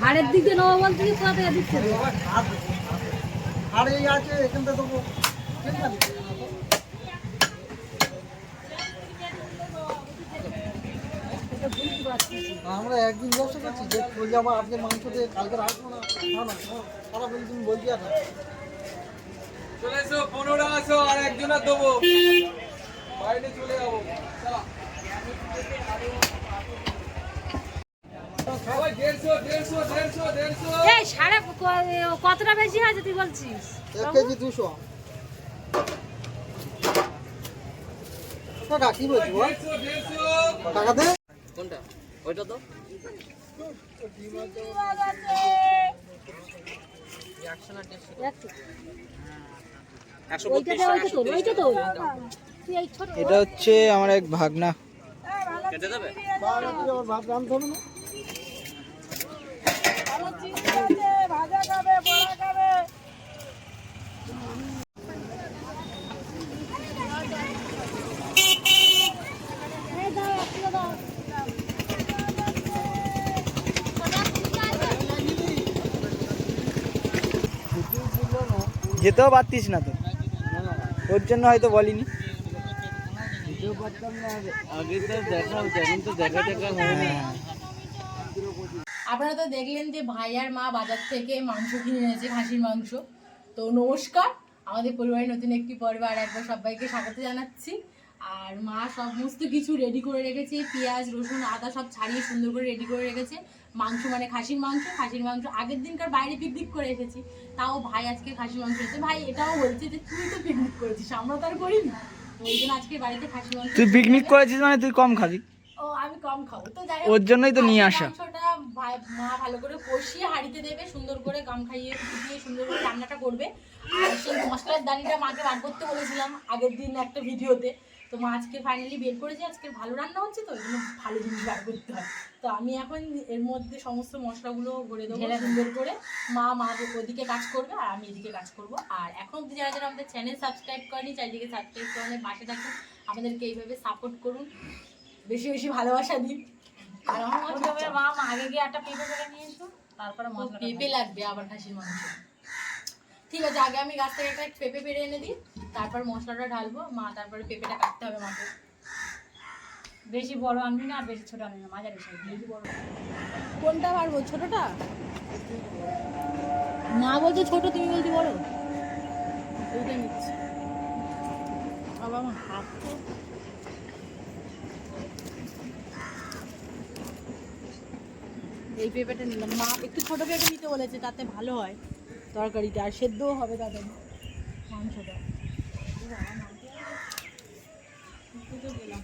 হাড়ের দিকে নেওয়া বলতে কি কোথা থেকে দিচ্ছে? হাড়ে আছে এখান থেকে দেবো। আমরা একদিন ব্যবসা করছি যে বলছি আমার আজকে মাংস দিয়ে কালকে আসবো না, সারা বলছি তুমি বলছি আর চলে এসো 15টা আসো আর একজনের দেবো বাইরে চলে যাবো। কতটা বেশি আছে তুই বলছিস? 1 কেজি 200 টাকা। কি বলছি বল টাকা দে। কোনটা ওইটা তো এটা হচ্ছে আমার এক ভাগনা। কেটে দেবে ভাত রান্ধতে হবে না। ভাজা খাবে, বড়া খাবে। যেতেও পারতিস না তো, ওর জন্য হয়তো বলিনি। আপনারা তো দেখলেন যে ভাই আর মা বাজার থেকে মাংস কিনে এনেছে, খাসির মাংস। তো নমস্কার, আমাদের পরিবারের নতুন একটি পর্বে আর একবার সবাইকে স্বাগত জানাচ্ছি। আর মা সমস্ত কিছু রেডি করে রেখেছে, পেঁয়াজ রসুন আদা সব ছাড়িয়ে সুন্দর করে রেডি করে রেখেছে। মাংস মানে খাসির মাংস আগের দিনকার বাইরে পিকনিক করে এসেছি, তাও ভাই আজকে খাসির মাংস এসেছে। ভাই এটাও বলছে যে তুই তো পিকনিক করেছিস, আমরা তো আর করিনি, তো ওই জন্য আজকে বাড়িতে খাসির মাংস। তুই পিকনিক করেছিস মানে তুই কম খাবি, ও আমি কম খাবো তো, যাই ওর জন্যই তো নিয়ে আসা। মাংসটা মা ভালো করে কষিয়ে হাঁড়িতে দেবে, সুন্দর করে গাম খাইয়ে ফুটিয়ে সুন্দর করে রান্নাটা করবে। আর সেই মশলার দানিটা মাকে বার করতে বলেছিলাম আগের দিন একটা ভিডিওতে, তো মা আজকে ফাইনালি বের করেছে। আজকে ভালো রান্না হচ্ছে তো ওই জন্য ভালো জিনিস বার করতে হয়। তো আমি এখন এর মধ্যে সমস্ত মশলাগুলো ভরে দেবো সুন্দর করে। মা ওদিকে কাজ করবে আর আমি এদিকে কাজ করব। আর এখন অব্দি যারা যারা আমাদের চ্যানেল সাবস্ক্রাইব করেনি, চারিদিকে সাবস্ক্রাইব করে পাশে থাকুন, আমাদেরকে এইভাবে সাপোর্ট করুন, বেশি বেশি ভালোবাসা দিন। আর আমার মা আগে গিয়ে একটা পেঁপে করে নিয়ে এসো, তারপরে পেঁপে লাগবে আবার খাসির মাংস। ঠিক আছে, আগে আমি গাছ থেকে একটা পেঁপে পেরে এনে দিই, তারপর মশলাটা ঢালবো। মা তারপরে পেঁপেটা কাটতে হবে মাকে। বেশি বড় আনবি না আর বেশি ছোট আনবি না, মাঝারি সাইজ। বেশি বড় কোনটা পারবো? ছোটটা? মা বলছে ছোট, তুমি বলছি বড়। ওইটা নিচ্ছি। বাবা আমার হাত তো এই পেঁপেটা নিলাম। মা একটু ছোট পেঁপে নিতে বলেছে, তাতে ভালো হয় তরকারিটা, আর সেদ্ধও হবে তাতে মাংসটা। গেলাম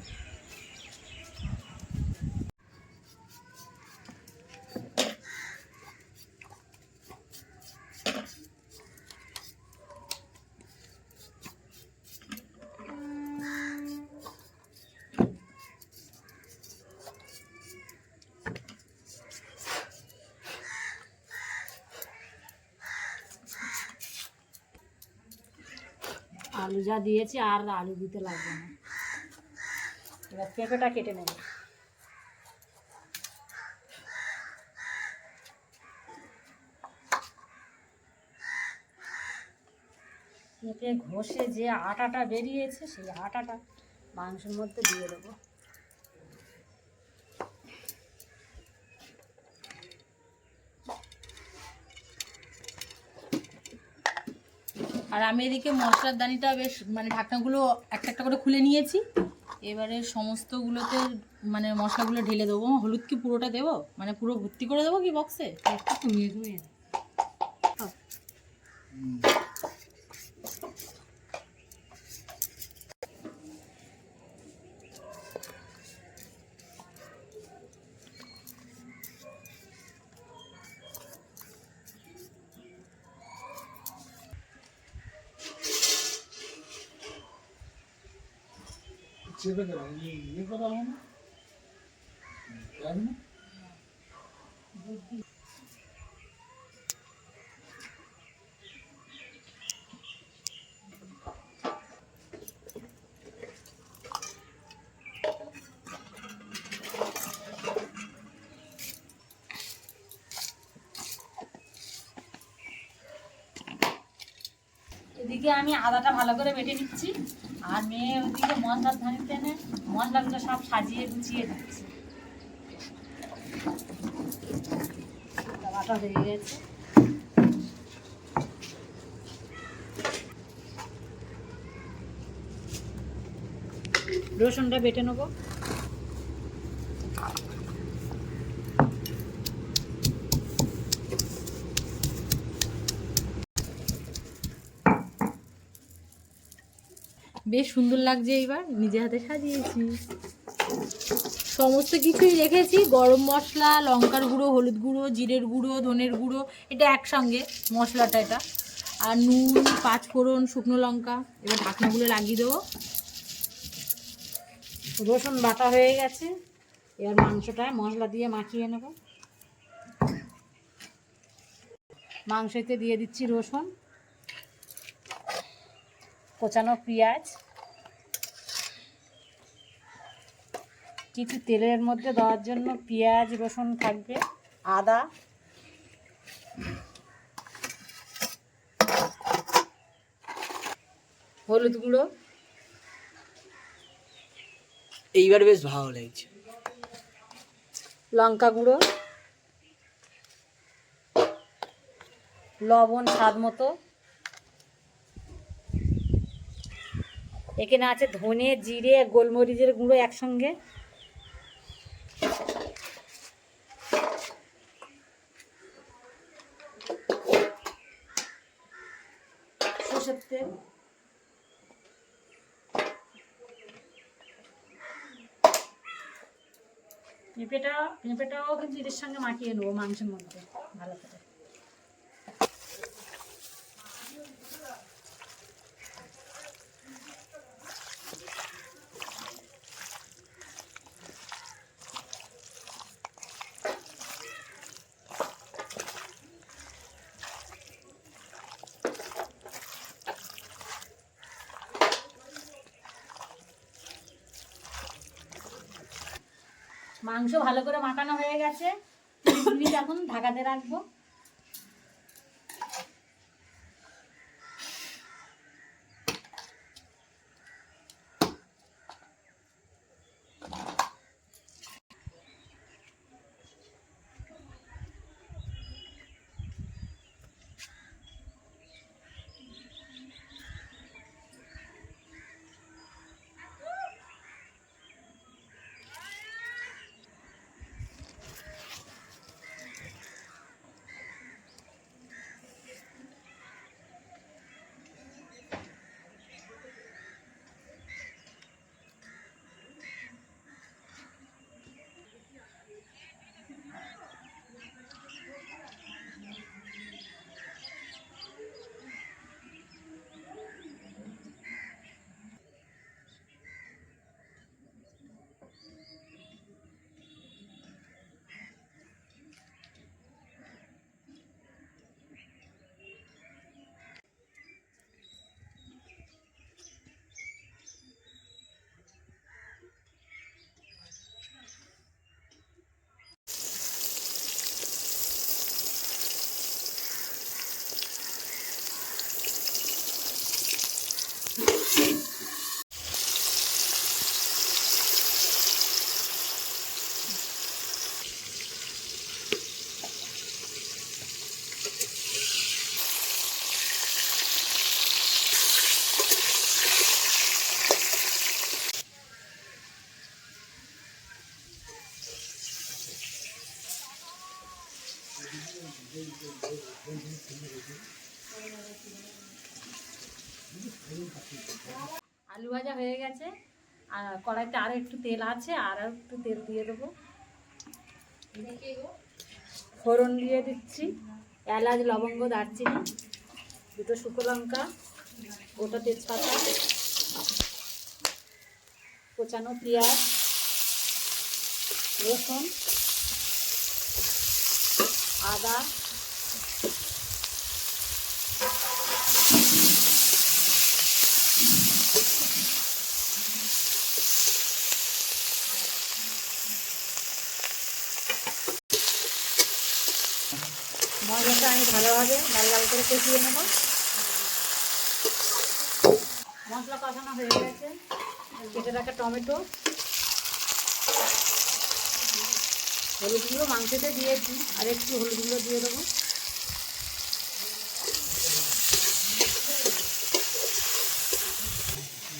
আলু যা দিয়েছি আর আলু দিতে লাগবে না। এবার পেঁপেটা কেটে নেব। পেঁপে ঘষে যে আটাটা বেরিয়েছে সেই আটাটা মাংসের মধ্যে দিয়ে দেবো। আর আমি এদিকে মশলার দানিটা বেশ মানে ঢাকনাগুলো একটা একটা করে খুলে নিয়েছি। এবারে সমস্তগুলোতে মানে মশলাগুলো ঢেলে দেবো। হলুদ কি পুরোটা দেবো, মানে পুরো ভর্তি করে দেবো কি বক্সে? একটু কমিয়ে কমিয়ে চেপে দেবো। ইয়ে করা হবে না, এদিকে আমি আদাটা ভালো করে বেটে নিচ্ছি, আর মেয়ে ওদিকে মশলার ধানিতে এনে মশলাগুলো সব সাজিয়ে গুছিয়ে দিচ্ছি। বাটা হয়ে গেছে। রসুনটা বেটে নেবো। বেশ সুন্দর লাগছে, এইবার নিজে হাতে সাজিয়েছি। সমস্ত কিছুই রেখেছি, গরম মশলা, লঙ্কার গুঁড়ো, হলুদ গুঁড়ো, জিরের গুঁড়ো, ধনের গুঁড়ো, এটা একসঙ্গে মশলাটা এটা, আর নুন, পাঁচফোড়ন, শুকনো লঙ্কা। এবার ঢাকনাগুলো লাগিয়ে দেবো। রসুন বাটা হয়ে গেছে, এবার মাংসটা মশলা দিয়ে মাখিয়ে নেব। মাংসতে দিয়ে দিচ্ছি রসুন, কোচানো পেঁয়াজ, কিছু তেলের মধ্যে দেওয়ার জন্য পেঁয়াজ রসুন থাকবে, আদা, হলুদ গুঁড়ো, এইবার বেশ ভালো লাগছে, লঙ্কা গুঁড়ো, লবণ স্বাদ মতো। এখানে আছে ধনে, জিরে, গোলমরিচের গুঁড়ো একসঙ্গে। সরষের তেল, পেঁপেটাও কিন্তু এর সঙ্গে মাখিয়ে নেবো মাংসের মধ্যে ভালো করে। মাংস ভালো করে মাখানো হয়ে গেছে, 30 মিনিট এখন ঢাকাতে রাখবো। আলু ভাজা হয়ে গেছে, আর কড়াইতে আরও একটু তেল আছে, আরও একটু তেল দিয়ে দেবো। ফোড়ন দিয়ে দিচ্ছি, এলাচ, লবঙ্গ, দারচিনি, দুটো শুকনো লঙ্কা, গোটা তেজপাতা, কোচানো পেঁয়াজ, রসুন, আদা, মশলাটা আমি ভালোভাবে লাল লাল করে কষিয়ে নেব। মশলা কষানো হয়ে গেছে, কেটে রাখা টমেটো, হলুদ গুঁড়ো মাংসতে দিয়েছি, আর একটু হলুদ গুঁড়ো দিয়ে দেবো।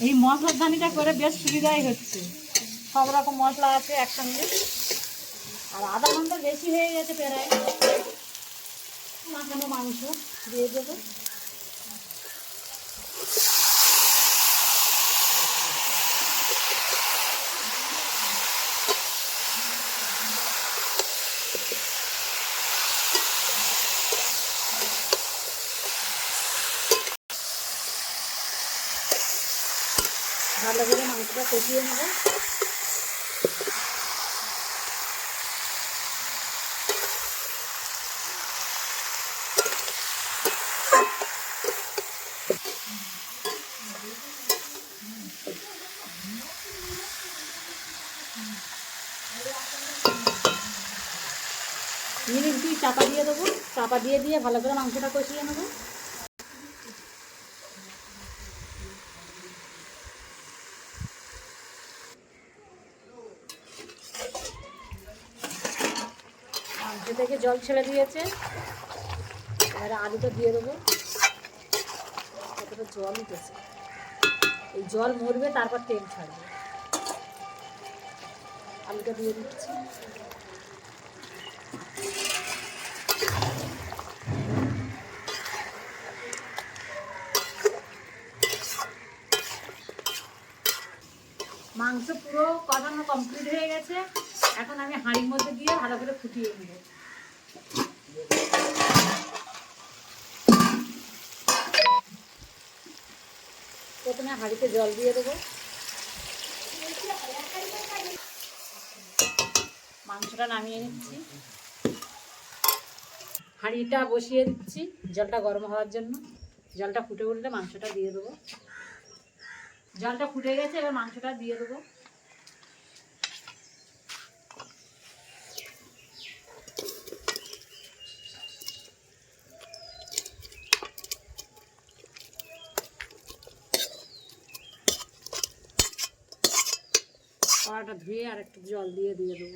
এই মশলার দানিটা করে বেশ সুবিধাই হচ্ছে, সব রকম মশলা আছে একসঙ্গে। আর আধা ঘন্টা বেশি হয়ে গেছে প্রায় মাখানো মাংস দিয়ে দেবো। ভালো করে মাংসটা কষিয়ে নেব। মিনিট 2 চাপা দিয়ে দেবো, চাপা দিয়ে দিয়ে ভালো করে মাংসটা কষিয়ে নেবো। মাংস থেকে জল ছেড়ে দিয়েছে, এবারে আলুটা দিয়ে দেবো। কতটা জল উঠেছে, এই জল মরবে তারপর তেল ছাড়বে। আলুটা দিয়ে দিচ্ছি। মাংস পুরো কষানো কমপ্লিট হয়ে গেছে, এখন আমি হাঁড়ির মধ্যে দিয়ে ভালো করে ফুটিয়ে নেব। প্রথমে হাঁড়িতে জল দিয়ে দেবো, মাংসটা নামিয়ে নিচ্ছি, হাঁড়িটা বসিয়ে দিচ্ছি জলটা গরম হওয়ার জন্য। জলটা ফুটে উঠলে মাংসটা দিয়ে দেবো। জলটা ফুটে গেছে, এবার মাংসটা দিয়ে দেবো। কড়াটা ধুয়ে আর একটু জল দিয়ে দেবো,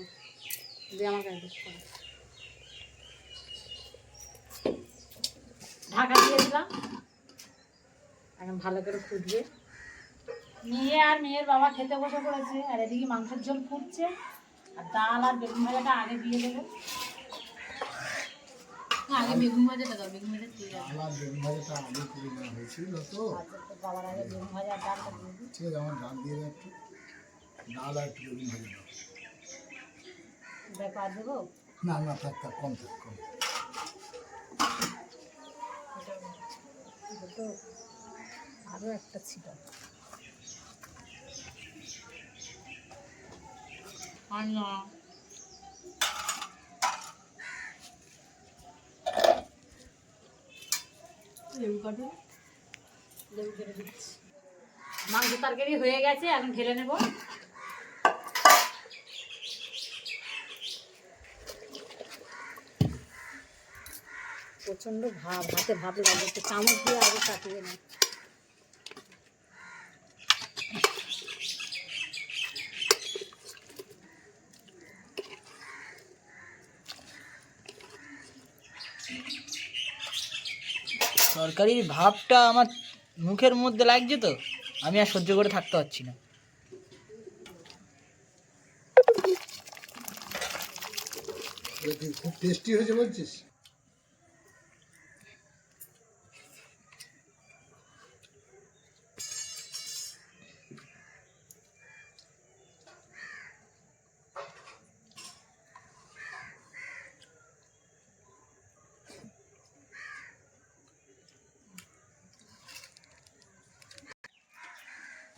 দিয়ে আমাকে অ্যাডজাস্ট করা। ঢাকা দিয়ে দিলাম, এখন ভালো করে ফুটবে। মেয়ে আর মেয়ের বাবা খেতে বসে পড়েছে, আর এদিকে মাংসের ঝোল ফুটছে, আর ডাল আর বেগুন ভাজাটা আগে দিয়ে দেবো। আগে বেগুন ভাজাটা দাও, বেগুন ভাজা দিয়ে দাও। বেগুন ভাজাটা আগে করে নেওয়া হয়েছিল তো, আচ্ছা, তো বাবার আগে বেগুন ভাজা আর ডালটা দিয়ে দিই। ঠিক আছে, আমার ডাল দিয়ে দাও একটু, ডাল আর একটু বেগুন ভাজা দাও। দেখো আর দেবো, না না, থাক থাক, কম থাক, কম। এটা তো আরও একটা ছিল। আর না, লেবু কাটে, লেবু কেটে দিচ্ছি। মাংস তরকারি হয়ে গেছে, এখন ঢেলে নেব। প্রচন্ড ভাব, হাতে ভাব লাগবে, একটু চামচ দিয়ে আগে কাটিয়ে নেই। তরকারির ভাবটা আমার মুখের মধ্যে লাগছে, তো আমি আর সহ্য করে থাকতে পারছি না। খুব টেস্টি হয়েছে বলছিস?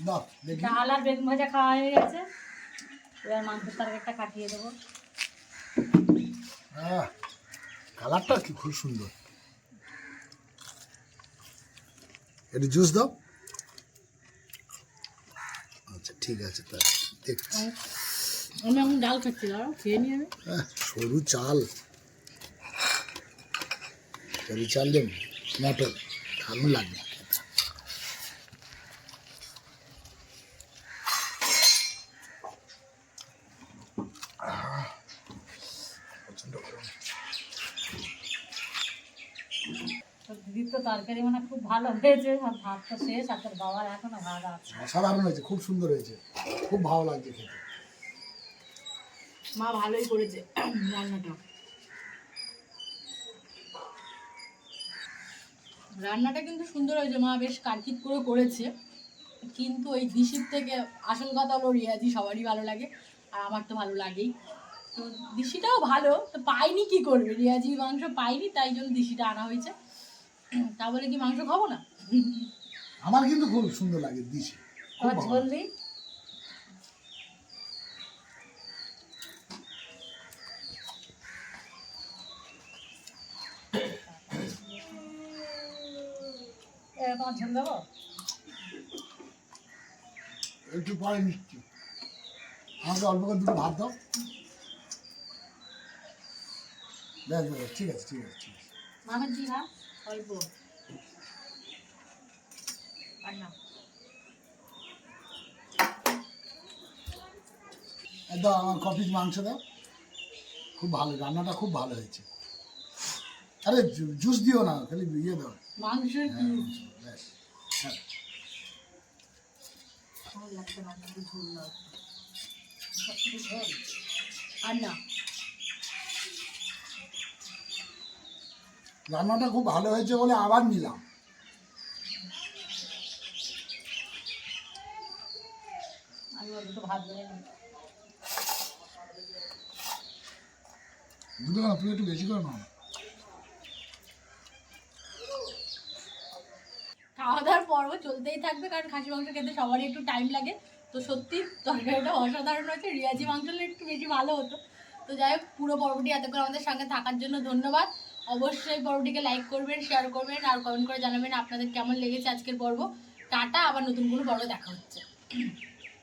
না দেখি, ডাল আর বেগুন ভাজা খাওয়া হয়ে গেছে, এবার মাংসের তরকারিটা কাটিয়ে দেবো। কালারটা কি খুব সুন্দর। একটু জুস দাও। আচ্ছা ঠিক আছে, তা দেখছি। আমি এখন ডাল খাচ্ছি, দাঁড়াও খেয়ে নিয়ে আমি। সরু চাল, সরু চাল দেব, মটর দারুণ লাগবে। তো দিদির তো তরকারি মানে খুব ভালো হয়েছে, আর ভাতটা শেষ, আর তোর বাবার এখনো ভাত আছে। অসাধারণ হয়েছে, খুব সুন্দর হয়েছে, খুব ভালো লাগছে খেতে। মা ভালোই করেছে রান্নাটা। রান্নাটা কিন্তু সুন্দর হয়েছে, মা বেশ কাটকিট করে করেছে। কিন্তু ওই দিশির থেকে আসল কথা হলো রিয়াজি সবারই ভালো লাগে, আর আমার তো ভালো লাগেই। তো দিশিটাও ভালো, তো পাইনি কি করবে, রিয়াজি মাংস পাইনি, তাই জন্য দিশিটা আনা হয়েছে। তা বলে কি মাংস খাবো না? আমার কিন্তু খুব সুন্দর লাগে দিশি, খুব ভালো। ঝোল দিই। তোমার ঝোল দেবো? একটু পরে নিচ্ছি, আমাকে অল্প করে দুটো ভাত দাও। বেশ বেশ, ঠিক আছে ঠিক আছে ঠিক আছে। মামের জি না অল্প আর না। দাও আমার কপিস মাংস দাও, খুব ভালো, রান্নাটা খুব ভালো হয়েছে। আরে জুস দিও না, খালি ইয়ে দাও। মাংস কি ব্যাস, হ্যাঁ। ভালো লাগছে না, একটু ঝোল দাও, সবকিছু ঝোল আর না। রান্নাটা খুব ভালো হয়েছে বলে আবার নিলাম। আমি দুটো ভাত বেড়ে নিই। দুটো না, তুমি একটু বেশি করে নাও। খাওয়া দাওয়ার পর্ব চলতেই থাকবে, কারণ খাসি মাংস খেতে সবারই একটু টাইম লাগে। তো সত্যি তরকারিটা অসাধারণ হয়েছে, রিয়াজি মাংস হলে একটু বেশি ভালো হতো। তো যাই হোক, পুরো পর্বটি এতক্ষণ আমাদের সঙ্গে থাকার জন্য ধন্যবাদ। অবশ্যই পর্বটিকে লাইক করবেন, শেয়ার করবেন, আর কমেন্ট করে জানাবেন আপনাদের কেমন লেগেছে আজকের পর্ব। টাটা, আবার নতুন কোনো পর্ব দেখা হচ্ছে।